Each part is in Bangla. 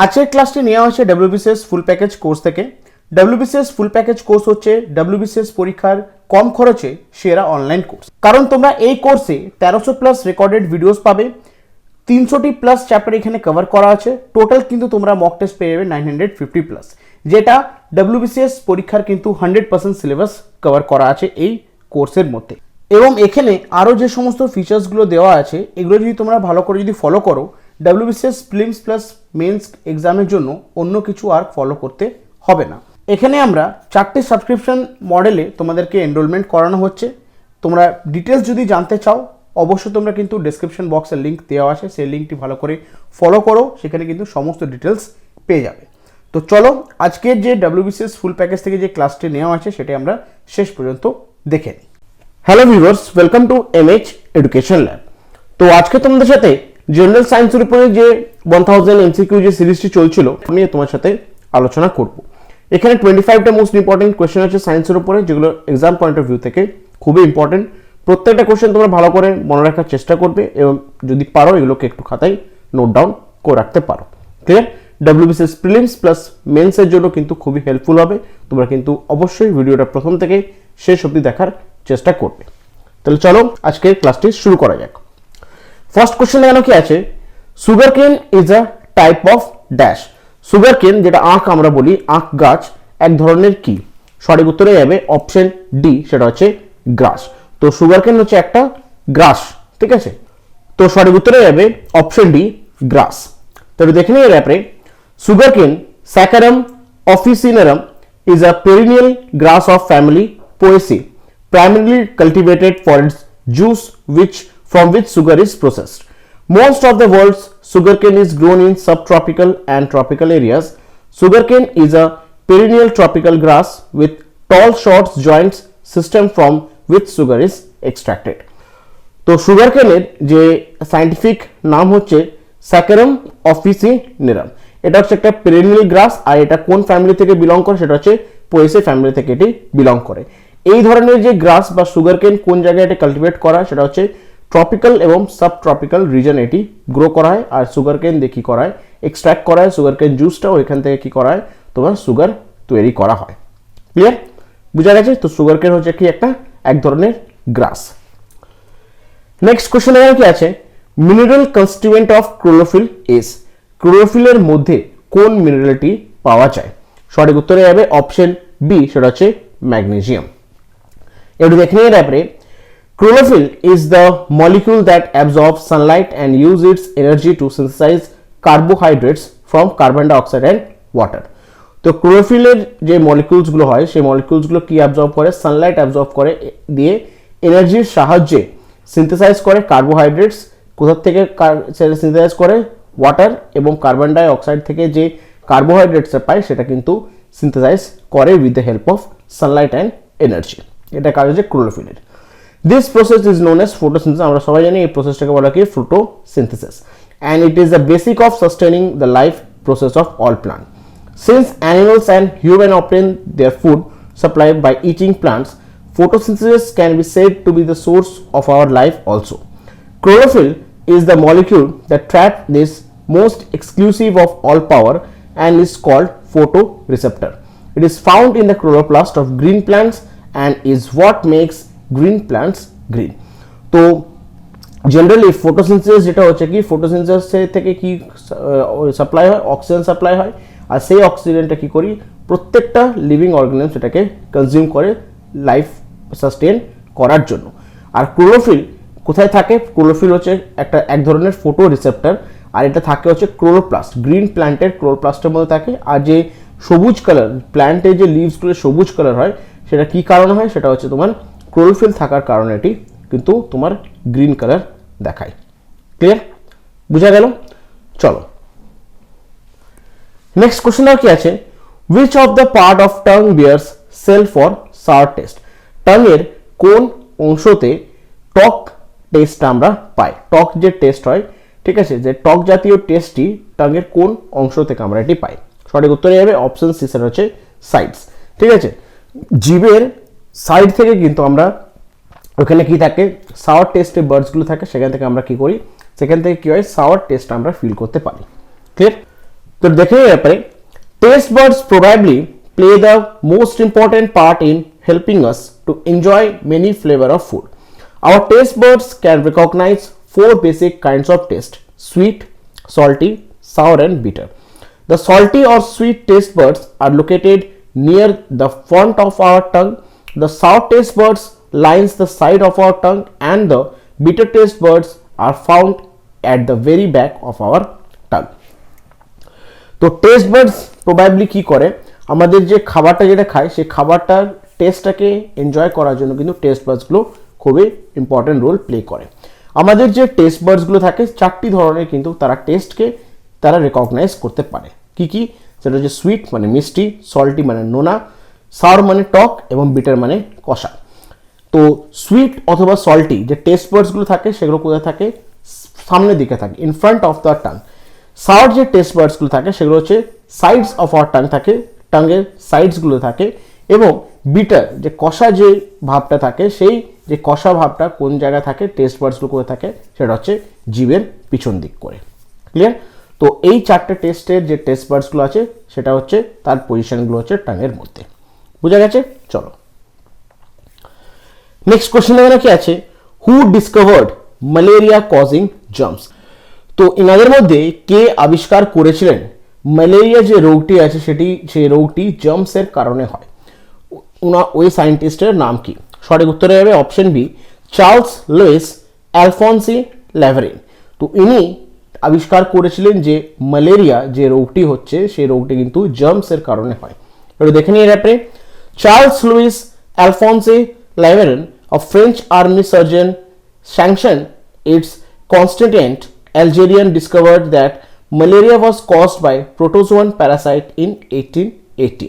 আজকের ক্লাসটি নেওয়া হয়েছে ডব্লিউবিসিএস ফুল প্যাকেজ কোর্স থেকে। ডব্লিউবিসিএস ফুল প্যাকেজ কোর্স হচ্ছে ডব্লিউবিসিএস পরীক্ষার কম খরচে সেরা অনলাইন কোর্স। কারণ তোমরা এই কোর্সে 1300+ রেকর্ডেড ভিডিওস পাবে, 300+ চ্যাপ্টার এখানে কভার করা আছে। টোটাল কিন্তু তোমরা মক টেস্ট পেয়ে যাবে 950+, যেটা ডব্লিউবিসিএস পরীক্ষার কিন্তু 100% সিলেবাস কভার করা আছে এই কোর্সের মধ্যে। এবং এখানে আরও যে সমস্ত ফিচার্সগুলো দেওয়া আছে এগুলো যদি তোমরা ভালো করে যদি ফলো করো, ডব্লিউবিসিএস প্রিলিমস প্লাস মেন্স এক্সামের জন্য অন্য কিছু আর ফলো করতে হবে না। এখানে আমরা 4টে সাবস্ক্রিপশন মডেলে তোমাদেরকে এনরোলমেন্ট করানো হচ্ছে। তোমরা ডিটেলস যদি জানতে চাও অবশ্যই তোমরা কিন্তু ডেসক্রিপশন বক্সের লিঙ্ক দেওয়া আছে, সেই লিঙ্কটি ভালো করে ফলো করো, সেখানে কিন্তু সমস্ত ডিটেলস পেয়ে যাবে। তো চলো আজকের যে ডব্লিউবিসিএস ফুল প্যাকেজ থেকে যে ক্লাসটি নেওয়া আছে সেটা আমরা শেষ পর্যন্ত দেখে নিই। Hello viewers, welcome to MH education lab. তো আজকে তোমাদের সাথে জেনারেল সায়েন্সের উপরে যে 1000 এমসিকিউ যে সিরিজটি চলছিল নিয়ে তোমার সাথে আলোচনা করব। এখানে 25টা মোস্ট ইম্পর্টেন্ট কোয়েশ্চেন আছে সায়েন্সের উপরে, যেগুলো এক্সাম পয়েন্ট অফ ভিউ থেকে খুবই ইম্পর্টেন্ট। প্রত্যেকটা কোয়েশ্চেন তোমরা ভালো করে মনে রাখার চেষ্টা করবে এবং যদি পারো এগুলোকে একটু খাতায় নোট ডাউন করে রাখতে পারো। ক্লিয়ার? ডব্লিউবিসিএস প্রিলিমস প্লাস মেন্সের জন্য কিন্তু খুবই হেল্পফুল হবে। তোমরা কিন্তু অবশ্যই ভিডিওটা প্রথম থেকে শেষ অবধি দেখার চেষ্টা করবে। তাহলে চলো আজকে ক্লাসটি শুরু করা যাক। ফার্স্ট কোশ্চেন এখানে কি আছে, সুগার কেন is a type of dash. Sugar কেন, যেটা আখ আমরা বলি, আখ গাছ এক ধরনের কি? সঠিক উত্তরে যাবে অপশন ডি, সেটা হচ্ছে গ্রাস। তো সুগার কেন হচ্ছে একটা গ্রাস, ঠিক আছে? তো সঠিক উত্তরে যাবে অপশন ডি, গ্রাস। তবে দেখে নিয়ে ব্যাপারে, সুগার কেন স্যাকারাম অফিসিনারাম is a perennial grass of family Poaceae, primarily cultivated for its juice from which sugar is processed. Most of the world's sugarcane is grown in subtropical and tropical areas. Sugarcane is a perennial tropical grass with tall short joints system from which sugar is extracted. তো সুগারকেনের যে সায়েন্টিফিক নাম হচ্ছে স্যাকারাম অফিসিনারাম। এটা হচ্ছে একটা পেরেনিয়াল গ্রাস, আর এটা কোন ফ্যামিলি থেকে বিলং করে? সেটা হচ্ছে পোয়েসে ফ্যামিলি থেকে এটি বিলং করে। এই ধরনের যে গ্রাস বা সুগারকেন কোন জায়গায় এটা কাল্টিভেট করা হয়? সেটা হচ্ছে ট্রপিক্যাল এবং সাব ট্রপিক্যাল রিজন এটি গ্রো করা হয়। আর সুগারকেন দিয়ে কি করা হয়? এক্সট্র্যাক্ট করা হয় সুগারকেন জুসটা, ওইখান থেকে কি করা হয়? তোমার সুগার তৈরি করা হয়। ক্লিয়ার? বুঝা গেছে? তো সুগারকেন হচ্ছে কি একটা এক ধরনের গ্রাস। নেক্সট কোশ্চেন এখানে কি আছে, mineral constituent of chlorophyll is. ক্লোরোফিলের মধ্যে কোন মিনারেলটি পাওয়া যায়? সঠিক উত্তরে যাবে অপশন বি, সেটা হচ্ছে ম্যাগনেসিয়াম। একটু দেখে নিয়ে ব্যাপারে, chlorophyll is the molecule that absorb sunlight and use its energy to synthesise carbohydrates from carbon dioxide and water. তো ক্লোরোফিলের যে মলিকিউলসগুলো হয় সেই মলিকিউলসগুলো কি অ্যাবজর্ব করে? সানলাইট অ্যাবজর্ব করে দিয়ে এনার্জির সাহায্যে সিনথেসাইজ করে কার্বোহাইড্রেটস। কোথা থেকে সিনথেসাইজ করে? ওয়াটার এবং কার্বন ডাই অক্সাইড থেকে যে কার্বোহাইড্রেটসটা পায় সেটা কিন্তু সিনথেসাইজ করে with the help of Sunlight and energy. এটা কাজ হচ্ছে ক্লোরোফিলের। This process is known as photosynthesis. আমরা সবাই জানি এই প্রসেসটাকে বলা কি? Photosynthesis. And it is the basic of sustaining the life process of all plant. Since animals and human obtain their food supply by eating plants, photosynthesis can be said to be the source of our life also. Chlorophyll is the molecule that traps this most exclusive of all power and is called photoreceptor. It is found in the chloroplast of green plants and is what makes green plants green. তো জেনারেলি ফটোসিনথেসিস যেটা হচ্ছে কি, ফটোসিনথেসিস থেকে কি সাপ্লাই হয়? অক্সিজেন সাপ্লাই হয়। আর সেই অক্সিজেনটা কি করি? প্রত্যেকটা লিভিং অর্গানিজম সেটাকে কনজিউম করে লাইফ সাস্টেন করার জন্য। আর ক্লোরোফিল কোথায় থাকে? ক্লোরোফিল হচ্ছে এক ধরনের ফটো রিসেপ্টর, আর এটা থাকে হচ্ছে ক্লোরোপ্লাস্ট, গ্রিন প্ল্যান্টের ক্লোরোপ্লাস্টের মধ্যে থাকে। আর যে সবুজ কালার প্ল্যান্টের যে লিভসগুলো সবুজ কালার হয় সেটা কি কারণে হয়? সেটা হচ্ছে তোমার ক্লোরোফিল থাকার কারণে এটি কিন্তু তোমার গ্রিন কালার দেখায়। ক্লিয়ার? বুঝা গেল? চলো নেক্সট কোশ্চেন আর কি আছে, which of the part of tongue bears cell for sour taste. টাংয়ের কোন অংশতে টক টেস্ট আমরা পাই? টক যে টেস্ট হয়, ঠিক আছে, যে টক জাতীয় টেস্টটি টাংয়ের কোন অংশ থেকে আমরা এটি পাই? সঠিক উত্তরে যাবে অপশন সি, সেটা হচ্ছে সাইডস। ঠিক আছে, জিভের সাইড থেকে কিন্তু আমরা ওখানে কি থাকে? সাওয়ার টেস্টে বার্ডসগুলো থাকে, সেখান থেকে আমরা কি করি? সেখান থেকে কি হয়? সাওয়ার টেস্ট আমরা ফিল করতে পারি। ক্লিয়ার? তো দেখে নিই ব্যাপারে taste buds probably play the most important part in helping us to enjoy many flavor of food. Our taste buds can recognize four basic kinds of taste: sweet, salty, sour and bitter. The salty or sweet taste buds are located near the front of our tongue. The sour taste buds lines the side of our tongue, and the bitter taste buds are found at the very back of our tongue. তো টেস্ট বাডস প্রবাবলি কি করে, আমাদের যে খাবারটা যেটা খাই সেই খাবারটার টেস্টটাকে এনজয় করার জন্য কিন্তু টেস্ট বাডসগুলো খুবই ইম্পর্টেন্ট রোল প্লে করে। আমাদের যে টেস্ট বাডসগুলো থাকে চারটি ধরনের, কিন্তু তারা টেস্টকে তারা রেকগনাইজ করতে পারে। কি কি? সেটা হচ্ছে সুইট মানে মিষ্টি, সল্টি মানে নোনা, সাওর মানে টক এবং বিটার মানে কষা। তো সুইট অথবা সল্টি যে টেস্ট বাডসগুলো থাকে সেগুলো কোথায় থাকে? সামনের দিকে থাকে, in front of the tongue. Sour যে টেস্ট বাডসগুলো থাকে সেগুলো হচ্ছে সাইডস অফ আওয়ার টাং থাকে, টাঙ্গের সাইডসগুলো থাকে। এবং বিটার যে কষা যে ভাবটা থাকে, সেই যে কষা ভাবটা কোন জায়গায় থাকে, টেস্ট বাডসগুলো কোথায় থাকে, সেটা হচ্ছে জিভের পিছন দিক করে। ক্লিয়ার? তো এই চারটে টেস্টের যে টেস্ট বাডসগুলো আছে সেটা হচ্ছে তার পজিশনগুলো হচ্ছে টাঙের মধ্যে। বুঝা গেছে? চলো নেক্সট কোশ্চেন এখানে কি আছে? হু ডিসকভার্ড ম্যালেরিয়া কজিং জার্মস? তো এনাদের মধ্যে কে আবিষ্কার করেছিলেন ম্যালেরিয়া যে রোগটি আছে সেই রোগটি জার্মসের কারণে হয়? ওই সায়েন্টিস্টের নাম কি? সঠিক উত্তরে যাবে option B, Charles Louis Alphonse ল্যাভারিন। তো ইনি আবিষ্কার করেছিলেন যে ম্যালেরিয়া যে রোগটি হচ্ছে সেই রোগটি কিন্তু জার্মসের কারণে হয়। একটু দেখে নিয়ে ব্যাপারে Charles Louis Alphonse Laveran, a French army surgeon, sanctioned its constituent Algerian discovered that malaria was caused by protozoan parasite in 1880.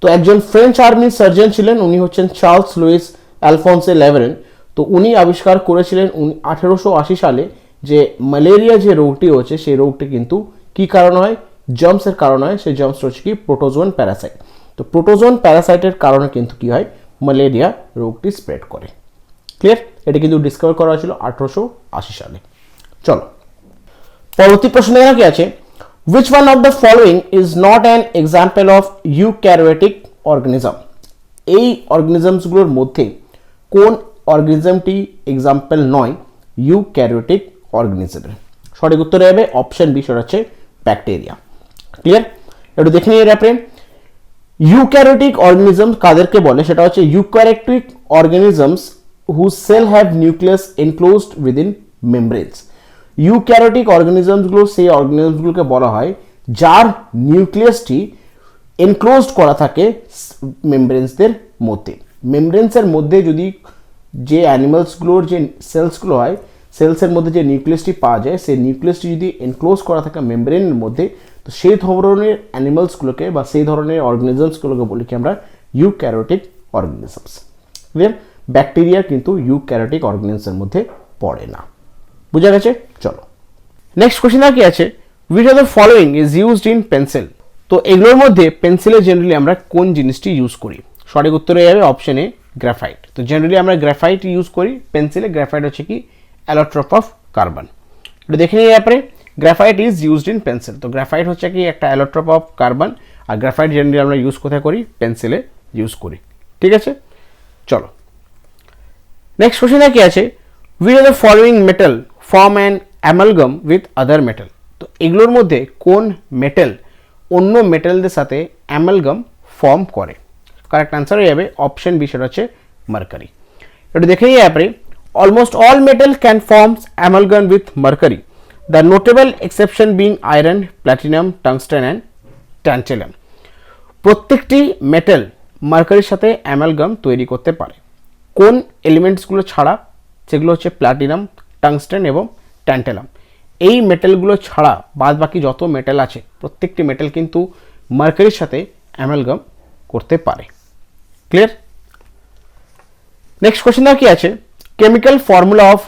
তো একজন ফ্রেঞ্চ আর্মি সার্জন ছিলেন, উনি হচ্ছেন চার্লস লুইস অ্যালফন্সে ল্যাভারিন। তো উনি আবিষ্কার করেছিলেন 1880 সালে যে ম্যালেরিয়া যে রোগটি হচ্ছে সেই রোগটি কিন্তু কি কারণ হয়? জার্মসের কারণে হয়। সেই জার্মস হচ্ছে কি? প্রোটোজোন প্যারাসাইট। তো প্রোটোজোন প্যারাসাইটের কারণে কিন্তু কি হয়? ম্যালেরিয়া রোগটি স্প্রেড করে। ক্লিয়ার? এটা কিন্তু ডিসকভার করা হয়েছিল 1880 সালে। চলো পরবর্তী প্রশ্ন এখানে কি আছে? which one of the following is not an example of eukaryotic organism? এই অর্গানিজমসগুলোর মধ্যে কোন অর্গানিজমটি এক্সাম্পল নয় ইউক্যারিওটিক অর্গানিজমের? সঠিক উত্তরে যাবে অপশন বি, সেটা হচ্ছে ব্যাকটেরিয়া। ক্লিয়ার? একটু দেখে নিয়ে ব্যাপারে ইউক্যারিওটিক অর্গানিজম কাদেরকে বলে? সেটা হচ্ছে eukaryotic organisms whose cell have nucleus enclosed within membranes. Eukaryotic অর্গানিজমসগুলো সেই অর্গানিজমসগুলোকে বলা হয় যার নিউক্লিয়াসটি এনক্লোজড করা থাকে মেমব্রেন্সদের মধ্যে। মেমব্রেন্সের মধ্যে যদি যে অ্যানিমালসগুলোর যে সেলসগুলো হয়, সেলসের মধ্যে যে নিউক্লিয়াসটি পাওয়া যায়, সেই নিউক্লিয়াসটি যদি এনক্লোজ করা থাকে মেমব্রেনের মধ্যে, তো সেই ধরনের অ্যানিমালসগুলোকে বা সেই ধরনের অর্গানিজমসগুলোকে বলি কি আমরা? Eukaryotic organisms. ক্লিয়ার? ব্যাকটেরিয়া কিন্তু ইউক্যারিওটিক অর্গানিজমের মধ্যে পড়ে না। বুঝা গেছে? চলো নেক্সট কোশ্চেন কি আছে? which of the following is used in pencil? তো এগুলোর মধ্যে পেন্সিলে জেনারেলি আমরা কোন জিনিসটি ইউজ করি? সঠিক উত্তরে যাবে অপশন এ, গ্রাফাইট। তো জেনারেলি আমরা গ্রাফাইট ইউজ করি পেন্সিলে। গ্রাফাইট হচ্ছে কি? Allotrope of carbon. এটা দেখে নিয়ে ব্যাপারে graphite is used in pencil. তো গ্রাফাইট হচ্ছে কি? একটা অ্যালোট্রপ অফ কার্বন। আর গ্রাফাইট জেনারেলি আমরা ইউজ কোথায় করি? পেন্সিলে ইউজ করি। ঠিক আছে? চলো নেক্সট কোশ্চেন কি আছে? which of the following metal form an amalgam with other metal? তো এগুলোর মধ্যে কোন মেটাল অন্য মেটালদের সাথে অ্যামালগাম ফর্ম করে? কারেক্ট আনসার হয়ে যাবে অপশন বি, সেটা হচ্ছে মার্কারি। একটু দেখে নিয়ে ব্যাপারে almost all metal can forms amalgam with mercury, the notable exception being iron, platinum, tungsten and tantalum. প্রত্যেকটি মেটাল মার্কারির সাথে অ্যামালগাম তৈরি করতে পারে। কোন এলিমেন্টসগুলো ছাড়া? সেগুলো হচ্ছে প্ল্যাটিনাম, টাংস্টেন এবং ট্যান্টালাম। এই মেটালগুলো ছাড়া বাদ বাকি যত মেটাল আছে প্রত্যেকটি মেটাল কিন্তু মার্কারির সাথে অ্যামালগাম করতে পারে। ক্লিয়ার? নেক্সট কোশ্চেন কি আছে? Chemical formula of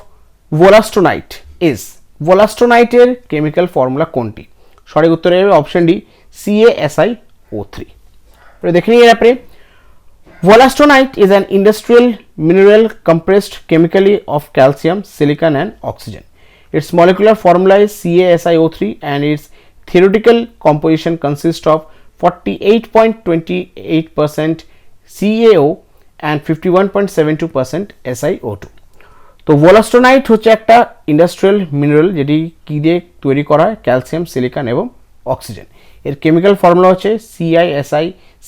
wollastonite is? ভোলাস্টোনাইটের কেমিক্যাল ফর্মুলা কোনটি? সঠিক উত্তরে যাবে অপশন ডি, CaSiO3। দেখে নিয়ে ব্যাপারে Wollastonite is an industrial mineral compressed chemically of calcium, silicon and oxygen. Its molecular formula is CaSiO3 and its theoretical composition consists of 48.28% CaO and 51.72% SiO2. তো ভোলাস্টোনাইট হচ্ছে একটা ইন্ডাস্ট্রিয়াল মিনারেল যেটি কি দিয়ে তৈরি করা হয়, ক্যালসিয়াম, সিলিকন এবং অক্সিজেন। এর কেমিক্যাল ফর্মুলা হচ্ছে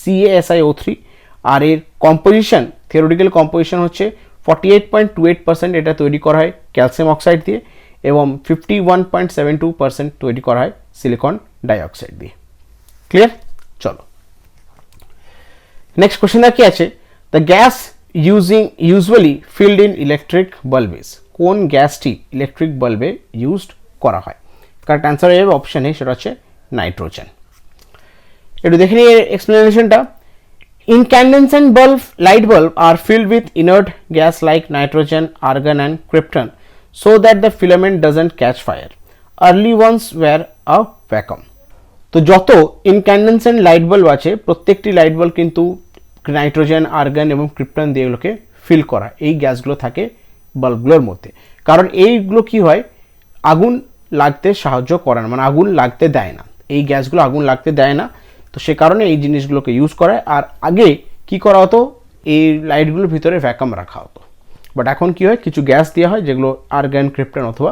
CaSiO3 আর এর কম্পোজিশন, থিওরিটিক্যাল কম্পোজিশন হচ্ছে 48.28% এটা তৈরি করা হয় ক্যালসিয়াম অক্সাইড দিয়ে এবং 51.72% তৈরি করা হয় সিলিকন ডাইঅক্সাইড দিয়ে। ক্লিয়ার? চলো নেক্সট কোশ্চেনটা কি আছে, the gas usually field in electric bulb is, কোন গ্যাসটি ইলেকট্রিক বাল্বে ইউজড করা হয়? কারেক্ট অ্যান্সার হয়ে যাবে অপশন এ, সেটা হচ্ছে নাইট্রোজেন। একটু দেখে নিই এক্সপ্লেনেশনটা। Incandescent light bulb are filled with inert gas like nitrogen, argon and krypton so that the filament doesn't catch fire. Early ones were a vacuum. তো যত ইনক্যান্ডেন্সেন্ট লাইট বাল্ব আছে প্রত্যেকটি লাইট বাল্ব কিন্তু নাইট্রোজেন, আর্গন এবং ক্রিপ্টন দিয়ে এগুলোকে ফিল করা, এই গ্যাসগুলো থাকে বাল্বগুলোর মধ্যে। কারণ এইগুলো কি হয়, আগুন লাগতে সাহায্য করে না, মানে আগুন লাগতে দেয় না, এই গ্যাসগুলো আগুন লাগতে দেয় না। তো সে কারণে এই জিনিসগুলোকে ইউজ করা। আর আগে কি করা হতো, এই লাইটগুলোর ভিতরে ভ্যাকুয়াম রাখা হতো, বাট এখন কি হয়, কিছু গ্যাস দেওয়া হয় যেগুলো আর্গন, ক্রিপ্টন অথবা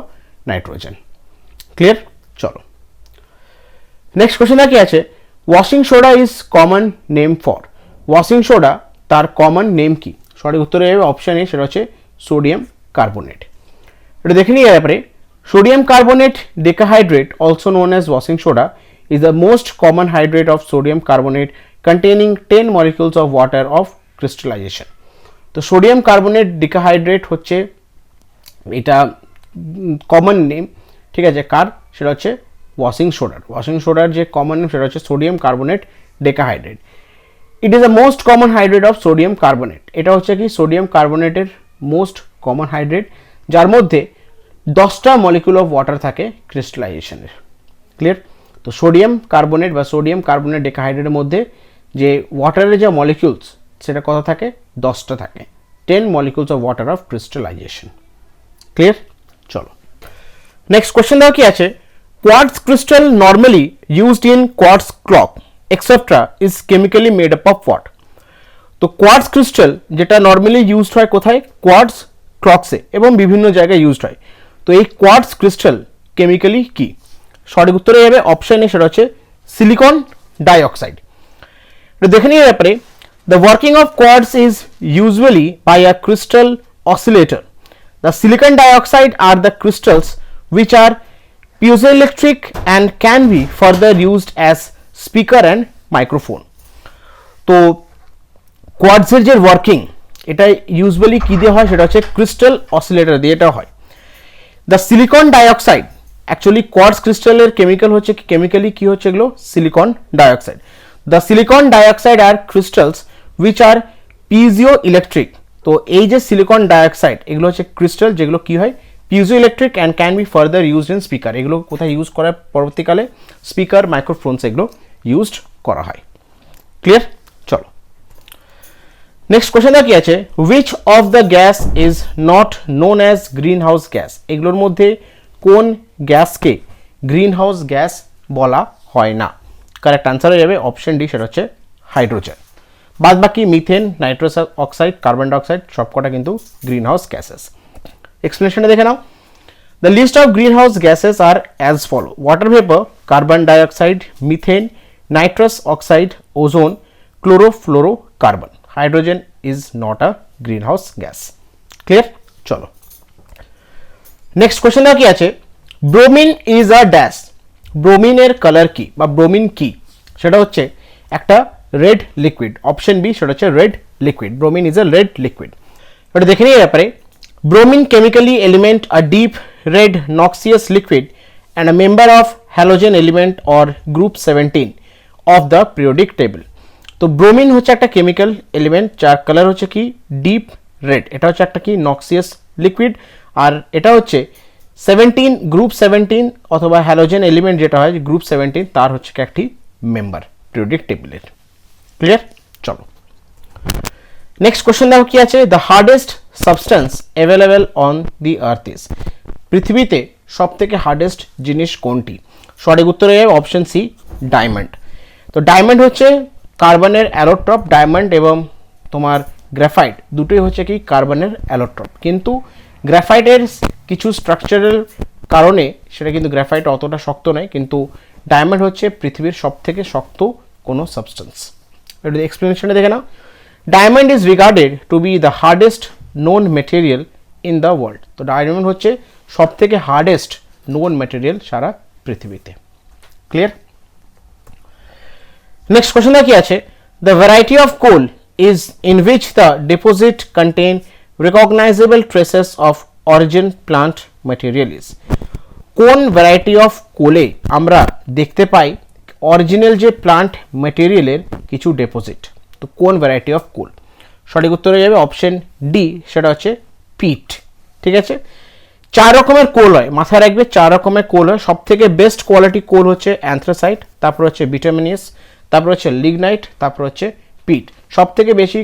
নাইট্রোজেন। ক্লিয়ার? চলো নেক্সট কোশ্চেনটা কি আছে, washing soda is common name for, washing soda তার কমন নেম কি? সঠিক উত্তরে যাবে অপশন এ, সেটা হচ্ছে সোডিয়াম কার্বনেট। এটা দেখে নিয়ে ব্যাপারে, sodium carbonate decahydrate also known as washing soda is the most common hydrate of sodium carbonate containing 10 molecules of water of crystallization. তো সোডিয়াম কার্বনেট ডিকাহাইড্রেট হচ্ছে এটা কমন নেম, ঠিক আছে, কার? সেটা হচ্ছে ওয়াশিং সোডার। ওয়াশিং সোডার যে কমন নেম সেটা হচ্ছে sodium carbonate decahydrate. It is the most common hydrate of sodium carbonate. এটা হচ্ছে কি সোডিয়াম কার্বনেটের মোস্ট কমন হাইড্রেট, যার মধ্যে 10টা মলিকুল অফ ওয়াটার থাকে ক্রিস্টালাইজেশনের। ক্লিয়ার? তো সোডিয়াম কার্বনেট বা সোডিয়াম কার্বনেট ডিকাহাইড্রেটের মধ্যে যে ওয়াটারের যে মলিকিউলস সেটা কত থাকে? 10টা থাকে, 10 molecules of water of crystallisation. Clear? চলো নেক্সট কোশ্চেন দাও কি আছে, quartz crystal normally used in quartz clock etcetera is chemically made up of what? তো কোয়ার্টজ ক্রিস্টাল যেটা নর্মালি ইউজড হয় কোথায়? কোয়ার্টজ ক্লকসে এবং বিভিন্ন জায়গায় ইউজড হয়। তো এই কোয়ার্টজ ক্রিস্টাল কেমিক্যালি কি? সঠিক উত্তরে যাবে অপশন এ, সেটা হচ্ছে সিলিকন ডাইঅক্সাইড। দেখে নিয়ে ব্যাপারে, the working of quartz is usually by a crystal oscillator. The silicon dioxide are the crystals which are piezoelectric and can be further used as speaker and microphone. তো কোয়ার্টজের যে ওয়ার্কিং এটা ইউজুয়ালি কি দিয়ে হয়, সেটা হচ্ছে ক্রিস্টাল অসিলেটর দিয়ে এটা হয়। The silicon dioxide, actually quartz ক্রিস্টালের কেমিক্যাল হচ্ছে কেমিক্যালি কি হচ্ছে এগুলো? Silicon dioxide. The silicon dioxide are crystals which are piezoelectric. তো এই যে সিলিকন ডাইঅক্সাইড এগুলো হচ্ছে ক্রিস্টাল যেগুলো কি হয় piezoelectric and can be further used in speaker. এগুলো কোথায় ইউজ করা পরবর্তীকালে? স্পিকার, মাইক্রোফোনস এগুলো ইউজড করা হয়। ক্লিয়ার? চলো নেক্সট কোশ্চেনটা কি আছে, which of the gas is not known as green house gas? এগুলোর মধ্যে কোন গ্যাসকে গ্রিন হাউস গ্যাস বলা হয় না? কারেক্ট আনসার হয়ে যাবে অপশন ডি, সেটা হচ্ছে হাইড্রোজেন। বাদ বাকি methane, nitrous oxide, carbon dioxide সবকটা কিন্তু গ্রিন হাউস গ্যাসেস। এক্সপ্লেনেশনটা দেখে নাও। The list of greenhouse gases are as follow, water vapour, carbon dioxide, methane, nitrous oxide, ozone, chlorofluorocarbon. Hydrogen is not a greenhouse gas. Clear? চলো নেক্সট কোশ্চেনটা কি আছে, ব্রোমিন ইজ আ ড্যাশ। ব্রোমিনের কালার কি বা ব্রোমিন কি? সেটা হচ্ছে একটা রেড লিকুইড। অপশন বি, সেটা হচ্ছে red liquid. Bromine is a red liquid. এটা দেখে নিয়ে ব্যাপারে, bromine chemically element a deep red noxious liquid and a member of halogen element or group 17 of the periodic table. তো ব্রোমিন হচ্ছে একটা কেমিক্যাল এলিমেন্ট যার কালার হচ্ছে কি ডিপ রেড। এটা হচ্ছে একটা কি নক্সিয়াস লিকুইড, আর এটা হচ্ছে 17 গ্রুপ 17 অথবা হ্যালোজেন এলিমেন্ট যেটা হয় গ্রুপ 17 তার হচ্ছে একটি মেম্বার পিরিয়ডিক টেবিলের। ক্লিয়ার? চলো নেক্সট কোশ্চেন দেখো কি আছে, the hardest substance available on the earth is. পৃথিবীতে সব থেকে হার্ডেস্ট জিনিস কোনটি? সঠিক উত্তর হয়ে যাবে অপশন সি ডায়মন্ড। তো ডায়মন্ড হচ্ছে কার্বনের অ্যালোট্রপ, ডায়মন্ড এবং তোমার গ্রাফাইট দুটোই হচ্ছে কি কার্বনের অ্যালোট্রপ, কিন্তু গ্রাফাইটের কিছু স্ট্রাকচারাল কারণে সেটা কিন্তু গ্রাফাইট অতটা শক্ত নয়, কিন্তু ডায়মন্ড হচ্ছে পৃথিবীর সব থেকে শক্ত কোনো সাবস্টেন্স। এটা এক্সপ্লেনেশনটা দেখে নাও। Diamond is regarded to be the hardest known material in the world. তো ডায়মন্ড হচ্ছে সব থেকে হার্ডেস্ট নোন মেটেরিয়াল সারা পৃথিবীতে। ক্লিয়ার? নেক্সট কোশ্চেন কি আছে, the variety of coal is in which the deposit contain recognisable traces of origin plant material is. কোন ভ্যারাইটি অফ কোলে আমরা দেখতে পাই অরিজিনাল যে প্লান্ট ম্যাটেরিয়ালের কিছু ডিপোজিট? তো কোন ভ্যারাইটি অফ কোল? সঠিক উত্তর হয়ে যাবে অপশন ডি, সেটা হচ্ছে পিট। ঠিক আছে, 4 রকমের কোল হয়, মাথায় রাখবে 4 রকমের কোল হয়। সব থেকে বেস্ট কোয়ালিটি কোল হচ্ছে অ্যান্থ্রাসাইট, তারপর হচ্ছে বিটামিনিয়াস, তারপর হচ্ছে লিগনাইট, তারপর হচ্ছে পিট। সব থেকে বেশি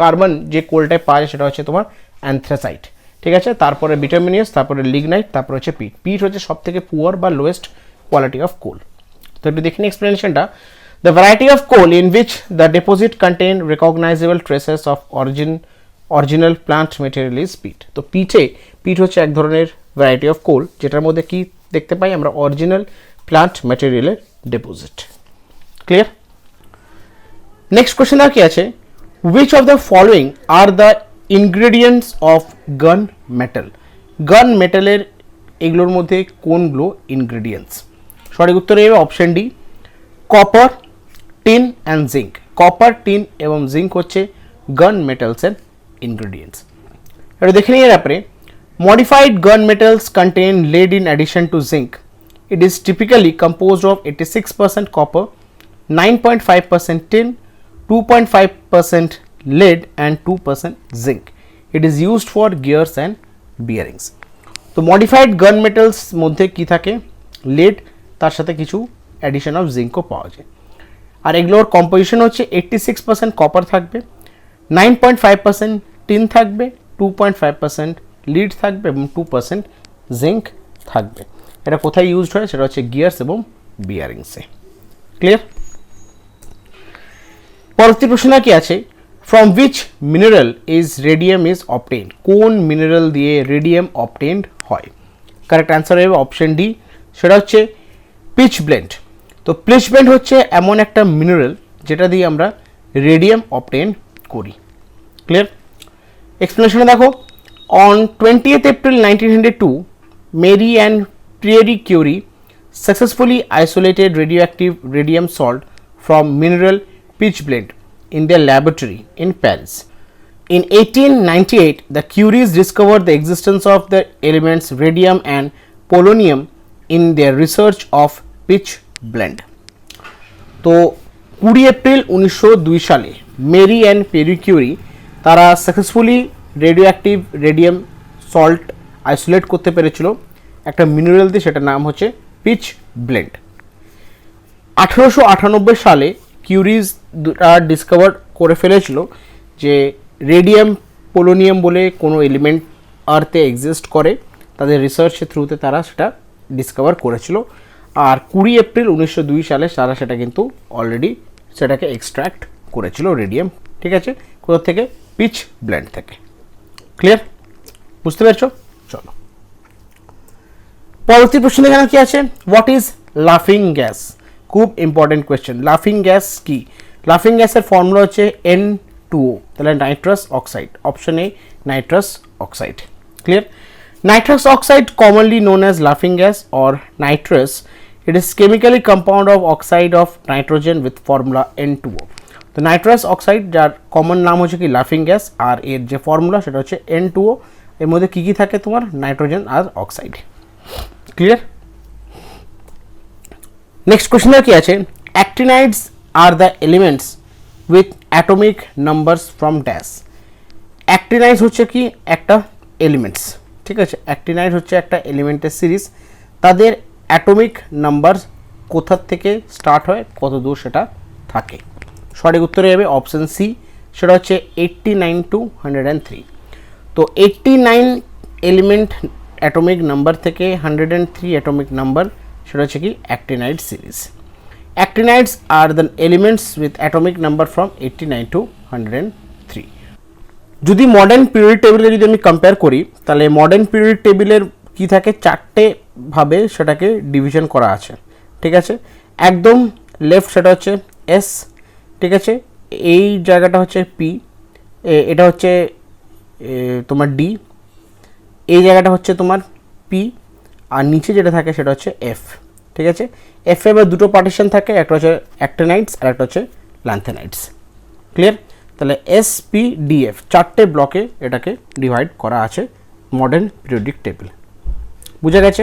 কার্বন যে কোলটায় পাওয়া যায় সেটা হচ্ছে তোমার অ্যান্থ্রাসাইট। ঠিক আছে, তারপরে বিটামিনিয়াস, তারপরে লিগনাইট, তারপর হচ্ছে পিট। পিট হচ্ছে সব থেকে পুয়ার বা লোয়েস্ট কোয়ালিটি অফ কোল। তো একটু দেখে নিই এক্সপ্লেনেশনটা। The variety of coal in which the deposit contain recognisable traces of original plant material is peat. তো পিট হচ্ছে এক ধরনের ভ্যারাইটি অফ কোল যেটার মধ্যে কি দেখতে পাই আমরা অরিজিনাল প্লান্ট ম্যাটেরিয়ালের ডিপোজিট। ক্লিয়ার? নেক্সট কোশ্চেন আর কি আছে, which of the following are the ingredients of gun metal? গান মেটালের এগুলোর মধ্যে কোনগুলো ইনগ্রেডিয়েন্টস? সঠিক উত্তর হবে option D, copper, tin and zinc. Copper, tin এবং জিঙ্ক হচ্ছে গান মেটালসের ইনগ্রেডিয়েন্টস। এটা দেখে নিয়ে ব্যাপারে, modified gun metals contain lead in addition to zinc. It is typically composed of 86% copper, 9.5% tin, 2.5% lead and 2% zinc. It is used for gears and bearings. তো modified gun metals মধ্যে কি থাকে? lead, তার সাথে কিছু addition of zinc ও পাওয়া যায়। আর এগুলোর কম্পোজিশন হচ্ছে 86% কপার থাকবে, 9.5% টিন থাকবে, 2.5% লিড থাকবে এবং 2% জিঙ্ক থাকবে। এটা কোথায় ইউজড হয়? সেটা হচ্ছে গিয়ার্স এবং বিয়ারিংসে। ক্লিয়ার? পরবর্তী প্রশ্ন কি আছে, from which mineral is radium is obtained? কোন মিনারেল দিয়ে রেডিয়াম অবটেইনড হয়? কারেক্ট অ্যান্সার হবে অপশন ডি, সেটা হচ্ছে পিচ ব্লেন্ড। তো পিচ ব্লেন্ড হচ্ছে এমন একটা মিনারেল যেটা দিয়ে আমরা রেডিয়াম অবটেইন করি। ক্লিয়ার? এক্সপ্লেনেশনে দেখো, on 20th April 1902, Marie and Pierre Curie successfully isolated radioactive radium salt from mineral pitchblende in their laboratory in Paris. In 1898, the Curies discovered the existence of the elements radium and polonium in their research of pitchblende. তো 20 এপ্রিল 1902 সালে মেরি অ্যান্ড পেরি কিউরি তারা successfully radioactive radium salt isolate করতে পেরেছিল একটা মিনারেল দিয়ে, সেটার নাম হচ্ছে পিচ ব্লেন্ড। 1898 সালে কিউরিজ ডিসকভার করে ফেলেছিল যে রেডিয়াম পোলোনিয়াম বলে কোনো এলিমেন্ট আর্থে এক্সিস্ট করে, তাদের রিসার্চের থ্রুতে তারা সেটা ডিসকভার করেছিল। আর 20 এপ্রিল 1902 সালে তারা সেটা কিন্তু অলরেডি সেটাকে এক্সট্র্যাক্ট করেছিল রেডিয়াম। ঠিক আছে, কোথা থেকে? পিচ ব্লেন্ড থেকে। ক্লিয়ার? বুঝতে পেরেছো? চলো পরবর্তী প্রশ্ন এখানে কি আছে, হোয়াট ইজ লাফিং গ্যাস? খুব ইম্পর্টেন্ট কোয়েশ্চেন। লাফিং গ্যাস কি? লাফিং গ্যাসের ফর্মুলা হচ্ছে N2O, তাহলে nitrous oxide. Option A nitrous oxide. Clear? Nitrous oxide commonly known as laughing gas or nitrous. It is chemically compound of oxide of nitrogen with formula N2O. তো নাইট্রাস অক্সাইড যার কমন নাম হচ্ছে কি লাফিং গ্যাস, আর এর যে ফর্মুলা সেটা হচ্ছে N2O। এর মধ্যে কি কি থাকে? তোমার নাইট্রোজেন আর অক্সাইড। ক্লিয়ার? নেক্সট কোশ্চেন কি আছে, actinides are the elements with atomic numbers from dash. Actinides হচ্ছে কি একটা এলিমেন্টস। ঠিক আছে, অ্যাক্টিনাইড হচ্ছে একটা এলিমেন্টের সিরিজ, তাদের অ্যাটমিক নাম্বার কোথার থেকে স্টার্ট হয়, কত দূর সেটা থাকে। সঠিক উত্তরে যাবে অপশন সি, সেটা হচ্ছে 89 to 103। তো 89 এলিমেন্ট অ্যাটমিক নাম্বার থেকে 103 অ্যাটমিক নাম্বার সেটা সেটা হচ্ছে কি actinide series. Actinides are the elements with atomic number from 89 to 103। যদি মডার্ন পিরিয়ডিক টেবিলে যদি আমি কম্পেয়ার করি তাহলে মডার্ন পিরিয়ডিক টেবিলের কি থাকে, চারটে ভাবে সেটাকে ডিভিশন করা আছে, ঠিক আছে। একদম লেফট সেটা হচ্ছে এস, ঠিক আছে, এই জায়গাটা হচ্ছে পি, এটা হচ্ছে তোমার ডি, এই জায়গাটা হচ্ছে তোমার পি, আর নিচে যেটা থাকে সেটা হচ্ছে এফ, ঠিক আছে। এফ এ দুটো পার্টিশন থাকে, একটা হচ্ছে অ্যাক্টিনাইডস আর একটা হচ্ছে ল্যান্থেনাইডস। ক্লিয়ার? তাহলে এস পি ডি এফ চারটে ব্লকে এটাকে ডিভাইড করা আছে মডার্ন পিরিয়ডিক টেবিল। বুঝা গেছে?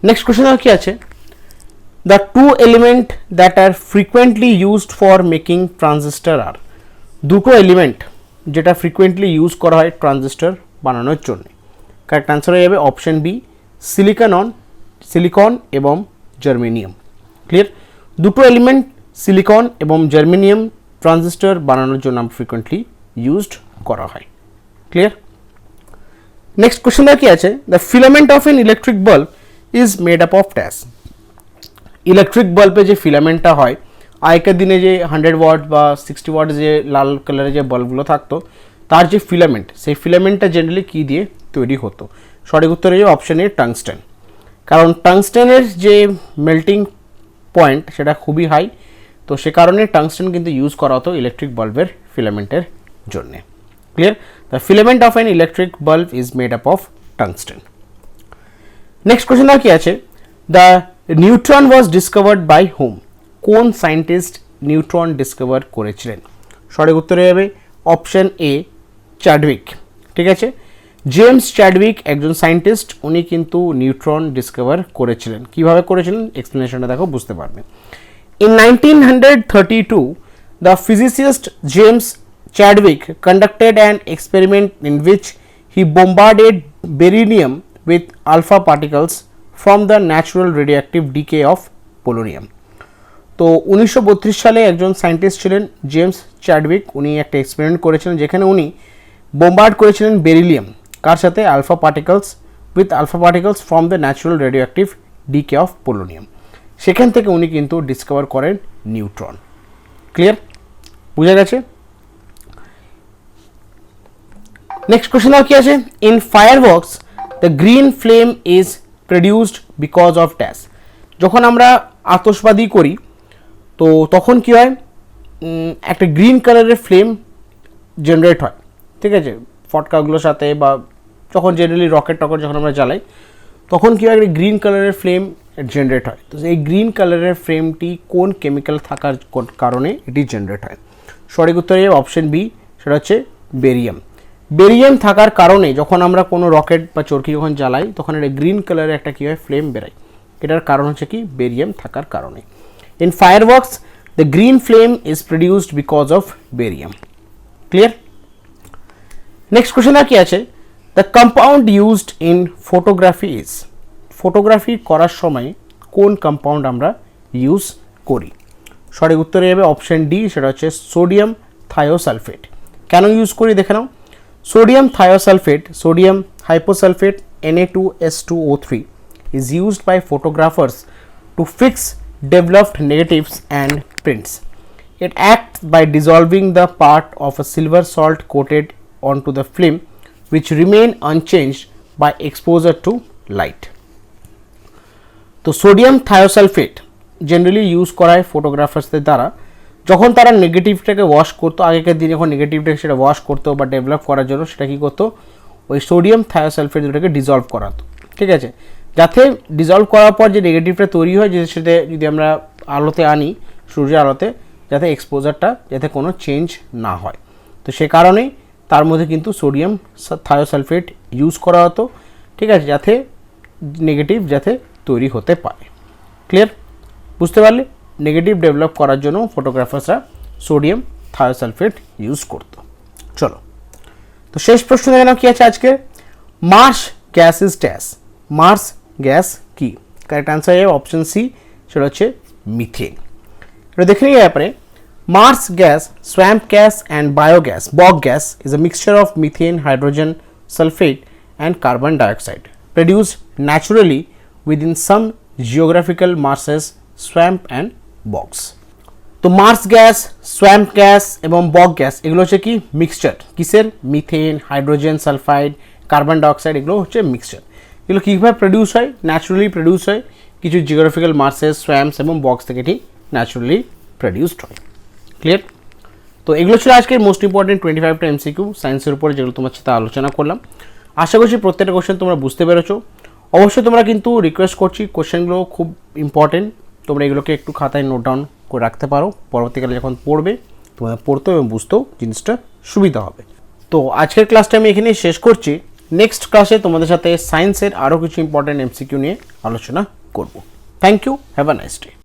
নেক্সট কোশ্চেন কি আছে, the two element that are frequently used for making transistor are. দুটো এলিমেন্ট যেটা ফ্রিকুয়েন্টলি ইউজ করা হয় ট্রানজিস্টার বানানোর জন্য। কারেক্ট আনসার হয়ে যাবে অপশন বি, সিলিকন এবং জার্মেনিয়াম। ক্লিয়ার? দুটো এলিমেন্ট সিলিকন এবং জার্মেনিয়াম ট্রানজিস্টার বানানোর জন্য ফ্রিকুয়েন্টলি ইউজড করা হয়। ক্লিয়ার? নেক্সট কোশ্চেন কি আছে, the filament of an electric bulb is made up of dash. Electric বাল্বে যে ফিলামেন্টটা হয়, আগেকার দিনে যে 100 ওয়াট বা 60 ওয়াট যে লাল কালারের যে বাল্বগুলো থাকতো, তার যে ফিলামেন্ট, সেই ফিলামেন্টটা জেনারেলি কী দিয়ে তৈরি হতো? সঠিক উত্তর হয়ে অপশন এ টাংস্টেন। কারণ টাংস্টেনের যে মেল্টিং পয়েন্ট সেটা খুবই হাই, তো সে কারণে টাংস্টেন কিন্তু ইউজ করা হতো ইলেকট্রিক বাল্বের ফিলামেন্টের জন্য। Clear? The filament of an electric bulb is made up of tungsten. Next question কি আছে, the neutron was discovered by হোম। কোন সায়েন্টিস্ট নিউট্রন ডিসকভার করেছিলেন? সঠিক উত্তর হয়ে যাবে অপশন এ, চ্যাডউইক। ঠিক আছে, জেমস চ্যাডউইক একজন সায়েন্টিস্ট, উনি কিন্তু নিউট্রন ডিসকভার করেছিলেন। কিভাবে করেছিলেন এক্সপ্লেনেশনটা দেখো, বুঝতে পারবে। In 1932, the physicist James Chadwick conducted an experiment in which he bombarded beryllium with alpha particles from the natural radioactive decay of polonium. তো 1932 সালে একজন সায়েন্টিস্ট ছিলেন জেমস চ্যাডউইক, উনি একটা এক্সপেরিমেন্ট করেছিলেন যেখানে উনি বোম্বার্ড করেছিলেন বেরিলিয়াম, কার সাথে? Alpha particles from the natural radioactive decay of polonium. সেখান থেকে উনি কিন্তু ডিসকভার করেন নিউট্রন। ক্লিয়ার? বুঝা গেছে? নেক্সট কোশ্চেন কি আছে, in fireworks the green flame is produced because of dash. যখন আমরা আতশবাজি করি তো তখন কি হয়, একটা গ্রিন কালারের ফ্লেম জেনারেট হয়, ঠিক আছে, ফটকাগুলোর সাথে, বা যখন জেনারেলি রকেট যখন আমরা জ্বালাই তখন কী হয়, একটা গ্রিন কালারের ফ্লেম জেনারেট হয়। তো এই গ্রিন কালারের ফ্লেমটি কোন কেমিক্যাল থাকার কারণে এটি জেনারেট হয়? সঠিক উত্তর হবে অপশন বি, সেটা হচ্ছে বেরিয়াম। বেরিয়াম থাকার কারণে যখন আমরা কোনো রকেট বা চরকি যখন জ্বালাই তখন একটা গ্রিন কালারের একটা কী হয়, ফ্লেম বেরোয়। এটার কারণ হচ্ছে কি, বেরিয়াম থাকার কারণে। In fireworks the green flame is produced because of barium. Clear? Next question কি আছে, the compound used in photography is. Photography করার সময় কোন কম্পাউন্ড আমরা ইউজ করি? সঠিক উত্তরে যাবে অপশন ডি, সেটা হচ্ছে সোডিয়াম থায়োসালফেট। কেন ইউজ করি দেখে নাও। Sodium thiosulphate, sodium hyposulphate Na2S2O3 is used by photographers to fix developed negatives and prints. It acts by dissolving the part of a silver salt coated onto the film which remain unchanged by exposure to light. তো সোডিয়াম থায়োসালফেট জেনারেলি ইউজ করা হয় ফটোগ্রাফার্সদের দ্বারা যখন তারা নেগেটিভটাকে ওয়াশ করতো। আগেকার দিনে যখন নেগেটিভটাকে সেটা ওয়াশ করতো বা ডেভেলপ করার জন্য সেটা কী করতো, ওই সোডিয়াম থায়োসালফেট দুটাকে ডিজলভ করাতো, ঠিক আছে, যাতে ডিজলভ করার পর যে নেগেটিভটা তৈরি হয়, যে সেটা যদি আমরা আলোতে আনি, সূর্যের আলোতে, যাতে এক্সপোজারটা যাতে কোনো চেঞ্জ না হয়। তো সে কারণেই তার মধ্যে কিন্তু সোডিয়াম থায়োসালফেট ইউজ করা হতো, ঠিক আছে, যাতে নেগেটিভ যাতে তৈরি হতে পারে। ক্লিয়ার? বুঝতে পারলে? নেগেটিভ ডেভেলপ করার জন্য ফটোগ্রাফার্সরা সোডিয়াম থায়োসালফেট ইউজ করত। চলো, তো শেষ প্রশ্ন দেখে নাও কি আছে আজকে, Mars gas is dash. Mars gas কি? কারেক্ট আনসার হবে অপশন সি, সেটা হচ্ছে মিথেন। এটা দেখে নিই ব্যাপারে। Mars gas, swamp gas and biogas, bog gas is a mixture of methane, hydrogen sulfate and carbon dioxide produced naturally within some geographical marshes, swamp and bogs. তো মার্স গ্যাস, সোয়াম্প গ্যাস এবং বগ গ্যাস এগুলো হচ্ছে কি মিক্সচার, কিসের? Methane, hydrogen sulphide, carbon dioxide, এগুলো হচ্ছে মিক্সচার। এগুলো কীভাবে প্রডিউস হয়? ন্যাচারালি প্রডিউস হয় কিছু জিওগ্রাফিক্যাল মার্সেস, সোয়াম্পস এবং বক্স থেকে ঠিক ন্যাচারালি প্রডিউসড হয়। ক্লিয়ার? তো এগুলো ছিল আজকের মোস্ট ইম্পর্টেন্ট 25টা এমসিকিউ সায়েন্সের উপরে, যেগুলো তোমার সাথে আলোচনা করলাম। আশা করছি প্রত্যেকটা কোশ্চেন তোমরা বুঝতে পেরেছো। অবশ্যই তোমরা কিন্তু রিকোয়েস্ট করছি, কোশ্চেনগুলো খুব ইম্পর্টেন্ট, তোমরা এগুলোকে একটু খাতায় নোট ডাউন করে রাখতে পারো। পরবর্তীকালে যখন পড়বে তোমাদের পড়তেও এবং বুঝতেও জিনিসটা সুবিধা হবে। তো আজকের ক্লাসটা আমি এখানেই শেষ করছি। নেক্সট ক্লাসে তোমাদের সাথে সায়েন্সের আরও কিছু ইম্পর্টেন্ট এমসিকিউ নিয়ে আলোচনা করব। Thank you, have a nice day.